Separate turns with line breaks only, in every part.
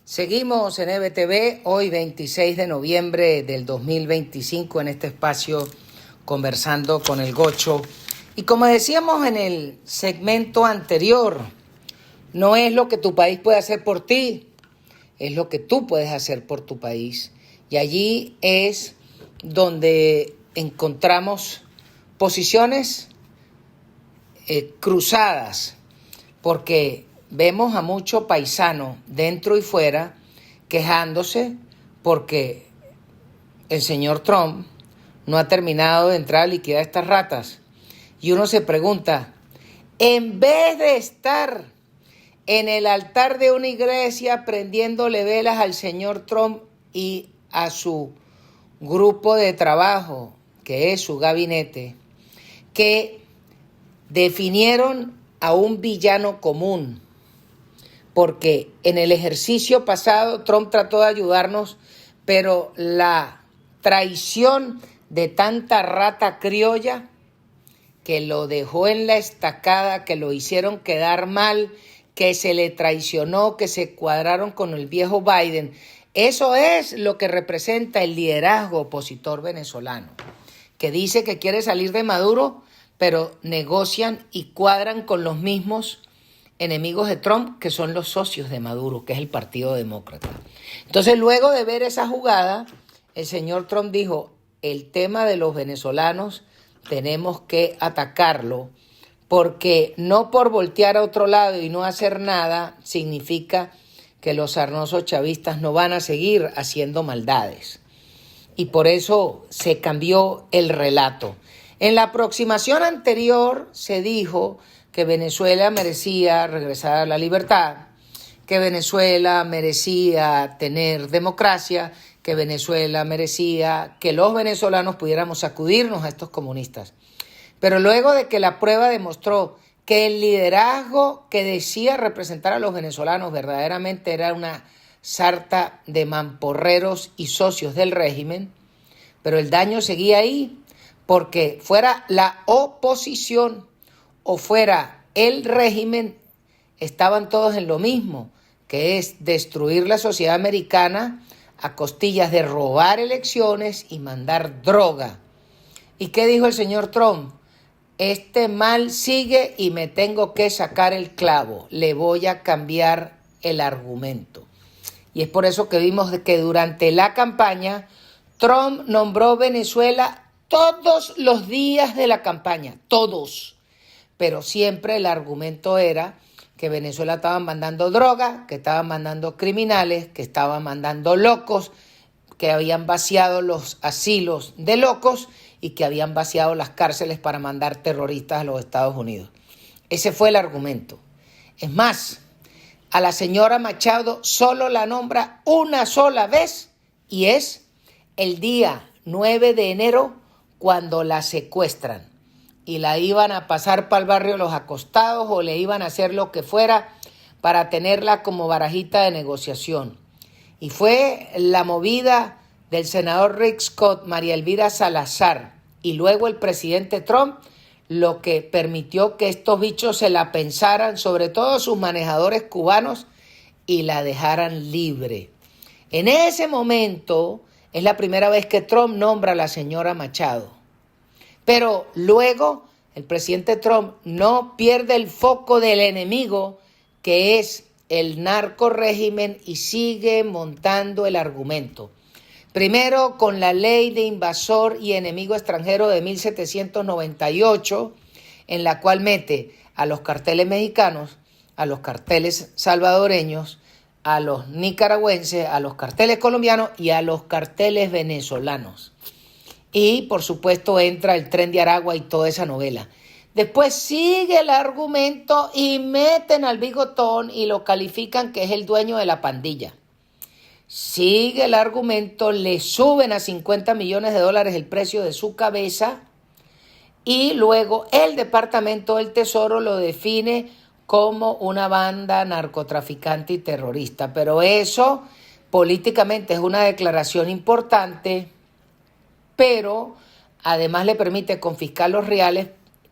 Seguimos en EBTV, hoy 26 de noviembre del 2025, en este espacio conversando con el Gocho. Y como decíamos en el segmento anterior, no es lo que tu país puede hacer por ti, es lo que tú puedes hacer por tu país. Y allí es donde encontramos posiciones cruzadas, porque vemos a mucho paisano dentro y fuera quejándose porque el señor Trump no ha terminado de entrar a liquidar a estas ratas. Y uno se pregunta, en vez de estar en el altar de una iglesia prendiéndole velas al señor Trump y a su grupo de trabajo, que es su gabinete, que definieron a un villano común, porque en el ejercicio pasado Trump trató de ayudarnos, pero la traición de tanta rata criolla que lo dejó en la estacada, que lo hicieron quedar mal, que se le traicionó, que se cuadraron con el viejo Biden. Eso es lo que representa el liderazgo opositor venezolano, que dice que quiere salir de Maduro, pero negocian y cuadran con los mismos enemigos de Trump, que son los socios de Maduro, que es el Partido Demócrata. Entonces, luego de ver esa jugada, el señor Trump dijo, el tema de los venezolanos tenemos que atacarlo, porque no por voltear a otro lado y no hacer nada significa que los sarnosos chavistas no van a seguir haciendo maldades. Y por eso se cambió el relato. En la aproximación anterior se dijo que Venezuela merecía regresar a la libertad, que Venezuela merecía tener democracia, que Venezuela merecía que los venezolanos pudiéramos sacudirnos a estos comunistas. Pero luego de que la prueba demostró que el liderazgo que decía representar a los venezolanos verdaderamente era una sarta de mamporreros y socios del régimen, pero el daño seguía ahí, porque fuera la oposición o fuera el régimen, estaban todos en lo mismo, que es destruir la sociedad americana a costillas de robar elecciones y mandar droga. ¿Y qué dijo el señor Trump? Este mal sigue y me tengo que sacar el clavo, le voy a cambiar el argumento. Y es por eso que vimos que durante la campaña Trump nombró Venezuela todos los días de la campaña, todos. Pero siempre el argumento era que Venezuela estaba mandando droga, que estaban mandando criminales, que estaban mandando locos, que habían vaciado los asilos de locos y que habían vaciado las cárceles para mandar terroristas a los Estados Unidos. Ese fue el argumento. Es más, a la señora Machado solo la nombra una sola vez y es el día 9 de enero cuando la secuestran y la iban a pasar para el barrio Los Acostados o le iban a hacer lo que fuera para tenerla como barajita de negociación. Y fue la movida del senador Rick Scott, María Elvira Salazar y luego el presidente Trump lo que permitió que estos bichos se la pensaran, sobre todo sus manejadores cubanos, y la dejaran libre. En ese momento es la primera vez que Trump nombra a la señora Machado. Pero luego el presidente Trump no pierde el foco del enemigo, que es el narcorrégimen, y sigue montando el argumento. Primero con la ley de invasor y enemigo extranjero de 1798, en la cual mete a los carteles mexicanos, a los carteles salvadoreños, a los nicaragüenses, a los carteles colombianos y a los carteles venezolanos. Y por supuesto entra el Tren de Aragua y toda esa novela. Después sigue el argumento y meten al Bigotón y lo califican que es el dueño de la pandilla. Sigue el argumento, le suben a $50 millones el precio de su cabeza y luego el Departamento del Tesoro lo define como una banda narcotraficante y terrorista. Pero eso políticamente es una declaración importante, pero además le permite confiscar los reales,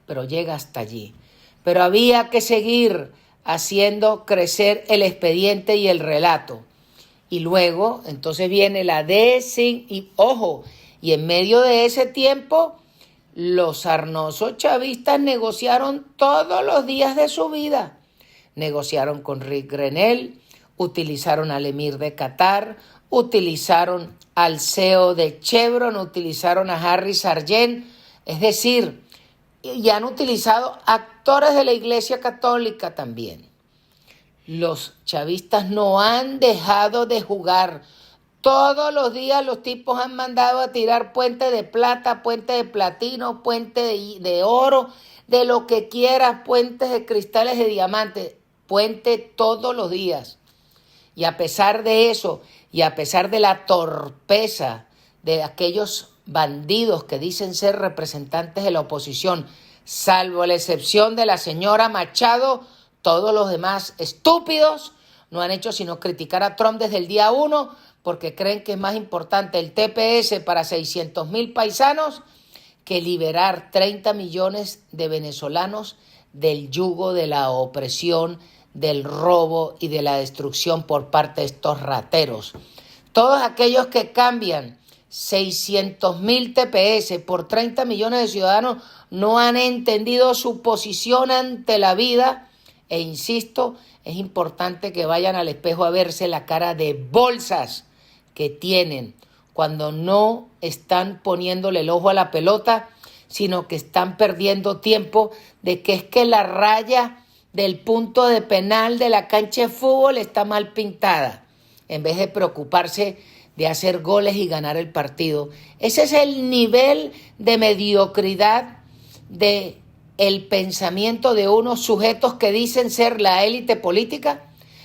pero llega hasta allí. Pero había que seguir haciendo crecer el expediente y el relato. Y luego, entonces viene la y ojo, y en medio de ese tiempo, los sarnosos chavistas negociaron todos los días de su vida. Negociaron con Rick Grenell, utilizaron al emir de Qatar, utilizaron al CEO de Chevron, utilizaron a Harry Sargent, es decir, y han utilizado actores de la Iglesia Católica también. Los chavistas no han dejado de jugar. Todos los días los tipos han mandado a tirar puente de plata, puente de platino, puente de oro, de lo que quieras, puentes de cristales de diamantes, puente todos los días. Y a pesar de eso, y a pesar de la torpeza de aquellos bandidos que dicen ser representantes de la oposición, salvo la excepción de la señora Machado, todos los demás estúpidos no han hecho sino criticar a Trump desde el día 1 porque creen que es más importante el TPS para 600,000 paisanos que liberar 30 millones de venezolanos del yugo de la opresión, del robo y de la destrucción por parte de estos rateros. Todos aquellos que cambian 600,000 TPS por 30 millones de ciudadanos no han entendido su posición ante la vida. E insisto, es importante que vayan al espejo a verse la cara de bolsas que tienen cuando no están poniéndole el ojo a la pelota, sino que están perdiendo tiempo de que es que la raya del punto de penal de la cancha de fútbol está mal pintada, en vez de preocuparse de hacer goles y ganar el partido. Ese es el nivel de mediocridad de el pensamiento de unos sujetos que dicen ser la élite política,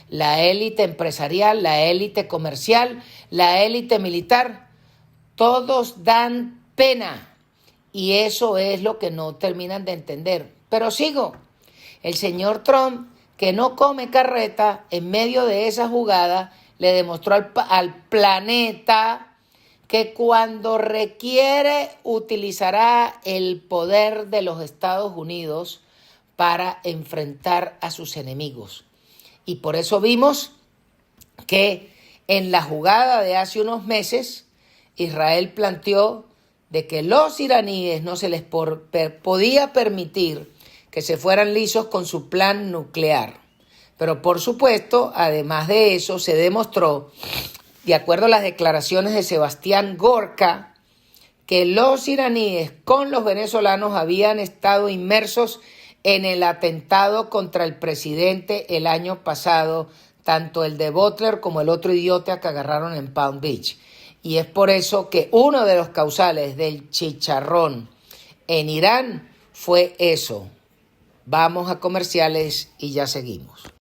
la élite empresarial, la élite comercial, la élite militar. Todos dan pena y eso es lo que no terminan de entender. Pero sigo. El señor Trump, que no come carreta, en medio de esa jugada le demostró al planeta que cuando requiere utilizará el poder de los Estados Unidos para enfrentar a sus enemigos. Y por eso vimos que en la jugada de hace unos meses, Israel planteó de que los iraníes no se les podía permitir que se fueran lisos con su plan nuclear. Pero por supuesto, además de eso, se demostró, de acuerdo a las declaraciones de Sebastián Gorka, que los iraníes con los venezolanos habían estado inmersos en el atentado contra el presidente el año pasado, tanto el de Butler como el otro idiota que agarraron en Palm Beach. Y es por eso que uno de los causales del chicharrón en Irán fue eso. Vamos a comerciales y ya seguimos.